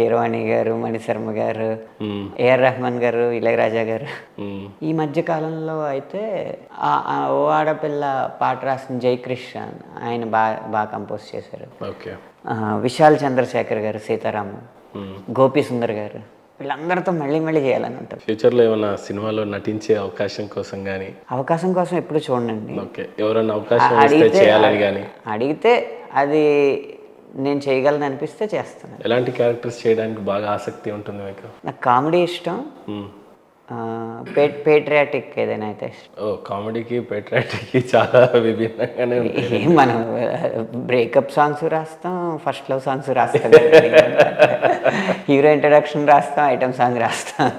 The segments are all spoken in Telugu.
కీరవాణి గారు, మణిశర్మ గారు, ఏఆర్ రెహమాన్ గారు, ఇళయరాజా గారు. ఈ మధ్య కాలంలో అయితే ఓ ఆడపిల్ల పాట రాసిన జయకృష్ణ ఆయన బాగా కంపోజ్ చేశారు. విశాల్ చంద్రశేఖర్ గారు, సీతారాము, గోపి సుందర్ గారు, వీళ్ళందరితో మళ్ళీ మళ్ళీ చేయాలని ఉంటుంది. ఫ్యూచర్లో ఏమైనా సినిమాలో నటించే అవకాశం కోసం కానీ అవకాశం కోసం ఎప్పుడు చూడండి. ఎవరైనా అవకాశం చేయాలని కానీ అడిగితే అది నేను చేయగలను అనిపిస్తే చేస్తాను. ఎలాంటి క్యారెక్టర్స్ చేయడానికి బాగా ఆసక్తి ఉంటుంది మీకు? నాకు కామెడీ ఇష్టం, పేట్రియాటిక్ ఏదైనా అయితే ఇష్టం. కామెడీకి పేట్రియాటిక్కి చాలా విభిన్నంగానే ఉంటుంది. మనం బ్రేకప్ సాంగ్స్ రాస్తాం, ఫస్ట్ లవ్ సాంగ్స్ రాస్తాం, హీరో ఇంట్రడక్షన్ రాస్తాం, ఐటమ్ సాంగ్ రాస్తాం.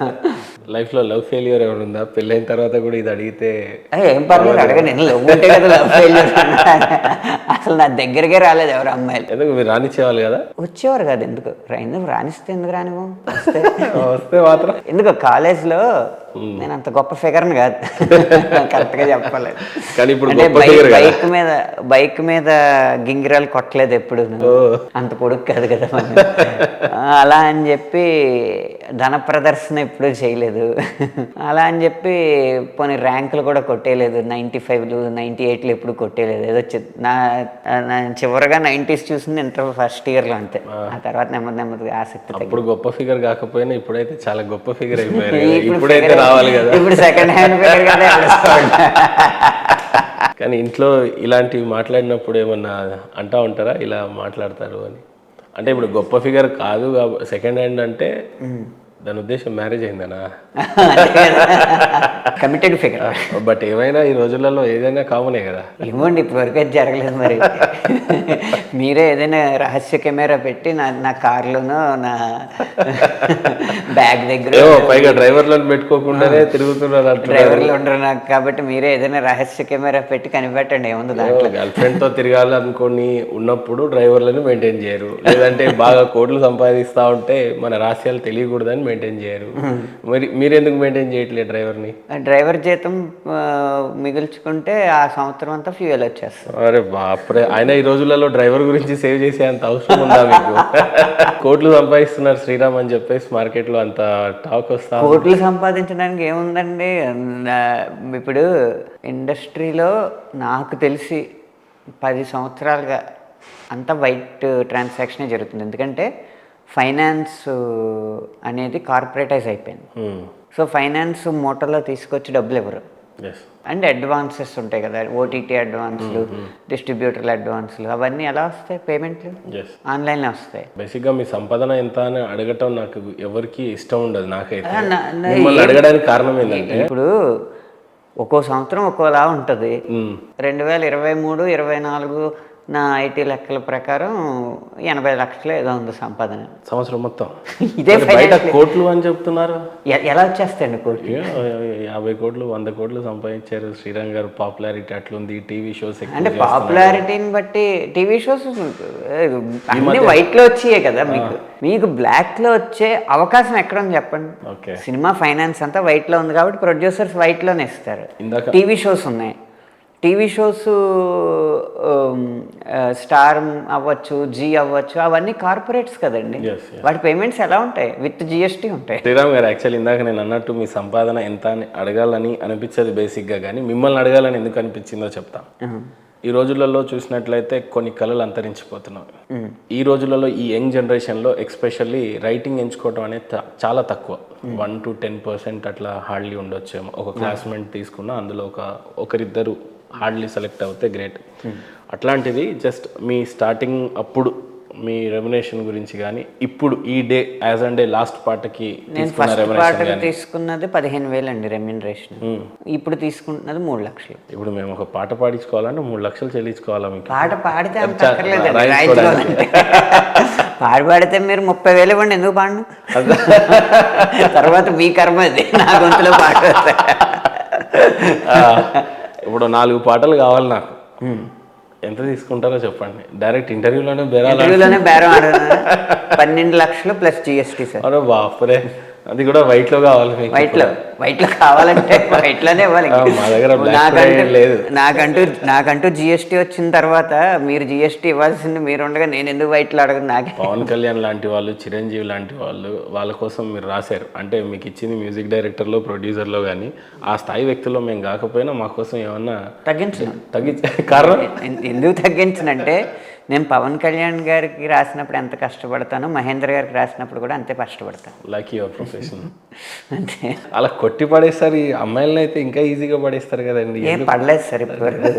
లైఫ్లో లవ్ ఫెయిల్యూర్ ఏమైనా ఉందా? పెళ్ళైన తర్వాత కూడా ఇది అడిగితే ఏం పర్లేదు అడగండి. నేను లవ్ ఉంటే కదా లవ్ ఫెయిల్యూర్. అసలు నా దగ్గరికే రాలేదు ఎవరు అమ్మాయిలు. ఎందుకు మీరు రానిచ్చేవాళ్ళు కదా? వచ్చేవారు కదా. ఎందుకు రానిస్తే ఎందుకు రానివ్వు? వస్తే మాత్రం ఎందుకు? కాలేజ్లో నేను అంత గొప్ప ఫిగర్ని కాదు, కరెక్ట్గా చెప్పాలి. కానీ ఇప్పుడు బైక్ మీద గింగిరాలు కొట్టలేదు ఎప్పుడు, అంత పొడుగు కాదు కదా మనం. అలా అని చెప్పి ధన ప్రదర్శన ఎప్పుడు చేయలేదు. అలా అని చెప్పి పోనీ ర్యాంకులు కూడా కొట్టేయలేదు. 95లు 98లు ఎప్పుడు కొట్టేయలేదు. ఏదో నా చివరిగా 90s చూసింది ఇంటర్ ఫస్ట్ ఇయర్లో, అంతే. ఆ తర్వాత నెమ్మదిగా ఆసక్తి. ఇప్పుడు గొప్ప ఫిగర్ కాకపోయినా ఇప్పుడైతే చాలా గొప్ప ఫిగర్ అయిపోయారు. ఇప్పుడైతే రావాలి కదా. ఇప్పుడు సెకండ్ హ్యాండ్ ఫిగర్ కదా. కానీ ఇంట్లో ఇలాంటివి మాట్లాడినప్పుడు ఏమన్నా అంటా ఉంటారా, ఇలా మాట్లాడతారు అని? అంటే ఇప్పుడు గొప్ప ఫిగర్ కాదు, సెకండ్ హ్యాండ్ అంటే దాని ఉద్దేశం మ్యారేజ్ అయిందనా? Committed figure. బట్ ఏమైనా ఈ రోజులలో ఏదైనా కామనే కదా. ఏమోండి, ఇప్పటివరకు అయితే జరగలేదు. మరి మీరే ఏదైనా రహస్య కెమెరా పెట్టి నా కార్లోనో నా బ్యాగ్ దగ్గర, పైగా డ్రైవర్లను పెట్టుకోకుండానే తిరుగుతున్నారు. డ్రైవర్లు ఉండరు నాకు, కాబట్టి మీరే ఏదైనా రహస్య కెమెరా పెట్టి కనిపెట్టండి. ఏముంది దాంట్లో? గర్ల్ ఫ్రెండ్తో తిరగాలి అనుకుని ఉన్నప్పుడు డ్రైవర్లను మెయింటైన్ చేయరు, లేదంటే బాగా కోట్లు సంపాదిస్తూ ఉంటే మన రహస్యాలు తెలియకూడదని మెయింటైన్ చేయరు. మరి మీరు ఎందుకు మెయింటైన్ చేయట్లేదు డ్రైవర్ని? డ్రైవర్ జీతం మిగుల్చుకుంటే ఆ సంవత్సరం అంతా ఫ్యూయల్ వచ్చేస్తుంది. అరే బాప్రే, ఆయన ఈ రోజులలో డ్రైవర్ గురించి సేవ్ చేసే అంత అవసరం ఉందా మీకు? కోట్లు సంపాదిస్తున్నారు శ్రీరామ్ అని చెప్పేసి మార్కెట్లో అంత టాక్ వస్తా. కోట్లు సంపాదించడానికి ఏముందండి? ఇప్పుడు ఇండస్ట్రీలో నాకు తెలిసి 10 సంవత్సరాలుగా అంతా వైట్ ట్రాన్సాక్షనే జరుగుతుంది. ఎందుకంటే ఫైనాన్స్ అనేది కార్పొరేటైజ్ అయిపోయింది. సో ఫైనాన్స్ మూటలో తీసుకొచ్చి డబ్బులు ఇవ్వరు. అండ్ అడ్వాన్సెస్ ఉంటాయి కదా, ఓటీటీ అడ్వాన్స్లు, డిస్ట్రిబ్యూటర్ల అడ్వాన్స్లు, అవన్నీ ఎలా వస్తాయి? పేమెంట్లు ఆన్లైన్లో వస్తాయి. బేసిక్గా మీ సంపాదన ఎంత అని అడగటం నాకు ఎవరికి ఇష్టం ఉండదు. నాకైతే అడగడానికి కారణం ఏంటంటే, ఇప్పుడు ఒక్కో సంవత్సరం ఒక్కోలా ఉంటుంది. 2023, 24 నా ఐటీ లెక్కల ప్రకారం 80 లక్షలు ఏదో ఉంది సంపాదన సంవత్సరం మొత్తం. ఇదే బయట కోట్లు అని చెప్తున్నారు. ఎలా వచ్చేస్తాయండి కోట్లు? 50 కోట్లు 100 కోట్లు సంపాదించారు శ్రీరామ్ గారు. పాపులారిటీ అట్లుంది, టీవీ షోస్ అంటే పాపులారిటీని బట్టి టీవీ షోస్ అన్ని వైట్ లో వచ్చాయి కదా. మీకు బ్లాక్ లో వచ్చే అవకాశం ఎక్కడ ఉంది చెప్పండి? సినిమా ఫైనాన్స్ అంతా వైట్ లో ఉంది కాబట్టి ప్రొడ్యూసర్స్ వైట్ లోనే ఇస్తారు. టీవీ షోస్ ఉన్నాయి, టీవీ షోస్ స్టార్ అవ్వచ్చు, జీ అవ్వచ్చు, అవన్నీ కార్పొరేట్స్ కదండి. వాటి పేమెంట్స్ ఎలా ఉంటాయి? విత్ జిఎస్టీ ఉంటాయి. శ్రీరామ్ గారు, యాక్చువల్లీ ఇందాక నేను అన్నట్టు మీ సంపాదన ఎంత అని అడగాలని అనిపించదు బేసిక్గా, కానీ మిమ్మల్ని అడగాలని ఎందుకు అనిపించిందో చెప్తాం. ఈ రోజులలో చూసినట్లయితే కొన్ని కళలు అంతరించిపోతున్నాయి. ఈ రోజులలో ఈ యంగ్ జనరేషన్లో ఎక్స్పెషల్లీ రైటింగ్ ఎంచుకోవడం అనేది చాలా తక్కువ. 1 to 10% అట్లా హార్డ్లీ ఉండొచ్చేమో. ఒక క్లాస్మేట్ తీసుకున్నా అందులో ఒకరిద్దరు హార్డ్లీ సెలెక్ట్ అవుతే గ్రేట్. అట్లాంటిది జస్ట్ మీ స్టార్టింగ్ అప్పుడు మీ రెమ్యునేషన్ గురించి కానీ, ఇప్పుడు ఈ day as and day last పాటకి తీసుకున్నది 15,000 అండి రెమ్యునరేషన్. ఇప్పుడు తీసుకుంటున్నది 3 లక్షలు. ఇప్పుడు మేము ఒక పాట పాడించుకోవాలంటే 3 లక్షలు చెల్లించుకోవాలా? మీకు పాట పాడితే పాడితే మీరు 30,000 ఇవ్వండి, ఎందుకు పాడను? తర్వాత మీ కర్మ అది, నా గొంతులో పాట. ఇప్పుడు 4 పాటలు కావాలి నాకు, ఎంత తీసుకుంటారో చెప్పండి. డైరెక్ట్ ఇంటర్వ్యూలోనే బేరం 12 లక్షలు ప్లస్ జిఎస్టీ సార్. అరే బాపురే, అది కూడా వైట్ లో కావాలి మీకు. వైట్ లో కావాలంటే వైట్ లోనే ఇవ్వాలి. మా దగ్గర black లేదు. నాకంటూ జిఎస్టీ వచ్చిన తర్వాత మీరు జిఎస్టీ ఇవ్వాల్సింది మీరు ఉండగా నేను ఎందుకు వైట్ లో అడగదు నాకే. పవన్ కళ్యాణ్ లాంటి వాళ్ళు, చిరంజీవి లాంటి వాళ్ళు, వాళ్ళ కోసం మీరు రాశారు అంటే మీకు ఇచ్చింది మ్యూజిక్ డైరెక్టర్లో, ప్రొడ్యూసర్లో, కానీ ఆ స్థాయి వ్యక్తుల్లో మేము కాకపోయినా మా కోసం ఏమన్నా తగ్గించే కారణం ఎందుకు తగ్గించనంటే నేను పవన్ కళ్యాణ్ గారికి రాసినప్పుడు ఎంత కష్టపడతానో మహేంద్ర గారికి రాసినప్పుడు కూడా అంతే కష్టపడతాను. Like your profession. అంతే. అలా కొట్టి పడేస్తారు. ఈ అమ్మాయిలను అయితే ఇంకా ఈజీగా పడేస్తారు కదండి. ఏం పడలేదు సార్ ఇప్పటివరకు.